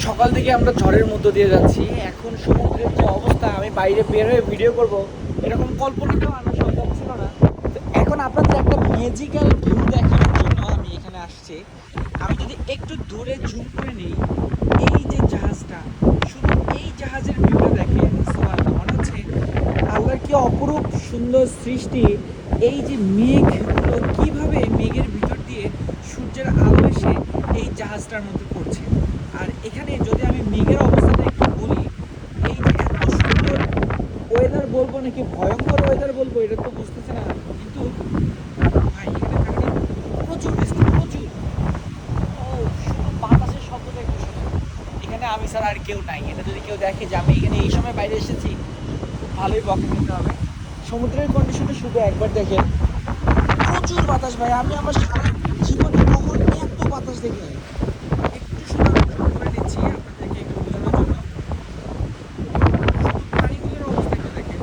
সকাল থেকে আমরা ঝড়ের মধ্য দিয়ে যাচ্ছি। এখন সমুদ্রের যে অবস্থা, আমি বাইরে বের হয়ে ভিডিও করব এরকম কল্পনাটাও আমার সম্ভব ছিল না। তো এখন আপনাদের একটা ম্যাজিক্যাল ভিউ দেখানোর জন্য আমি এখানে আসছি। আমি যদি একটু দূরে জুম করে নিই, এই যে জাহাজটা, শুধু এই জাহাজের ভিউটা দেখেন, সুবহানাল্লাহ, মনে হচ্ছে আল্লাহর কি অপরূপ সুন্দর সৃষ্টি। এই যে মেঘগুলো কিভাবে মেঘের ভিতর দিয়ে সূর্যের আলো এসে এই জাহাজটার মধ্যে পড়ছে। আর এখানে যদি আমি মেঘের অবস্থাটা একটু বলি, এই যে এত সুন্দর ওয়েদার বলবো নাকি ভয়ঙ্কর ওয়েদার বলবো এটা তো বুঝতেছে না, কিন্তু ভাই এখানে থাকলে প্রচুর বৃষ্টি, প্রচুর। ও, শুধু বাতাসের শব্দটা একটু শোনেন। এখানে আমি ছাড়া আর কেউ নাই। এটা যদি কেউ দেখে যে আমি এখানে এই সময় বাইরে এসেছি, খুব ভালোই বকা নিতে হবে। সমুদ্রের কন্ডিশনে শুধু একবার দেখেন, প্রচুর বাতাস ভাই। আমি আমার সারা জীবনে কখনো এত বাতাস দেখি নাই। একটু শুধু আমি জুম করে নিচ্ছি আপনাদেরকে একটু বোঝানোর জন্য। শুধু পানিগুলোর অবস্থা একটু দেখেন।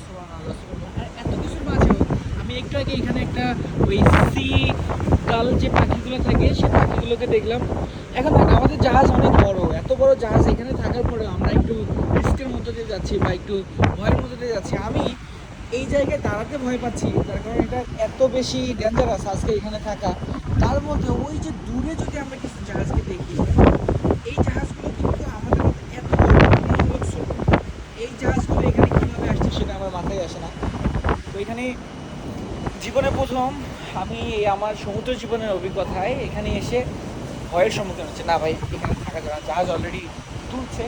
সুবহানাল্লাহ, সুবহানাল্লাহ। আর এত কিছুর মাঝেও আমি একটু আগে এখানে একটা ওই সি গাল যে পাখিগুলো থাকে সেই পাখিগুলোকে দেখলাম। এখন দেখ, আমাদের জাহাজ অনেক বড়, এত বড় জাহাজ এখানে থাকার পরেও আমরা একটু রিস্কের মধ্যে দিয়ে যাচ্ছি বা একটু ভয়ের মধ্যে দিয়ে যাচ্ছি। আমি এই জায়গায় দাঁড়াতে ভয় পাচ্ছি, তার কারণ এটা এত বেশি ডেঞ্জারাস আজকে এখানে থাকা। তার মধ্যে ওই যে দূরে যদি আমরা কিছু জাহাজকে দেখি, এই জাহাজগুলো কিন্তু আমাদের মতো এত বড় না, এগুলো হলো ছোট। এই জাহাজগুলো এখানে কীভাবে আসছে সেটা আমার মাথায় আসে না। তো এখানে জীবনে প্রথম আমি এই আমার সমুদ্র জীবনের অভিজ্ঞতায় এখানে এসে ভয়ের সম্মুখীন হচ্ছে। না ভাই, এখানে থাকা যাবে না, জাহাজ অলরেডি তুলছে,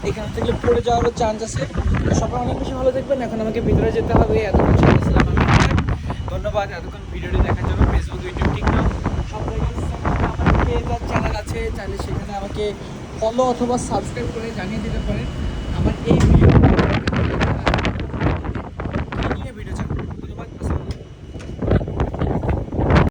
এখান থেকে পড়ে যাওয়ারও চান্স আছে। তো সবাই অনেক বেশি ভালো দেখবেন। এখন আমাকে ভিতরে যেতে হবে। এতক্ষণ সাথে ছিলাম আমি। ধন্যবাদ এতক্ষণ ভিডিওটি দেখার জন্য। ফেসবুক, ইউটিউব, টিকটক সব জায়গায় আমার পেজ আর চ্যানেল আছে, চাইলে সেখানে আমাকে ফলো অথবা সাবস্ক্রাইব করে জানিয়ে দিতে পারেন।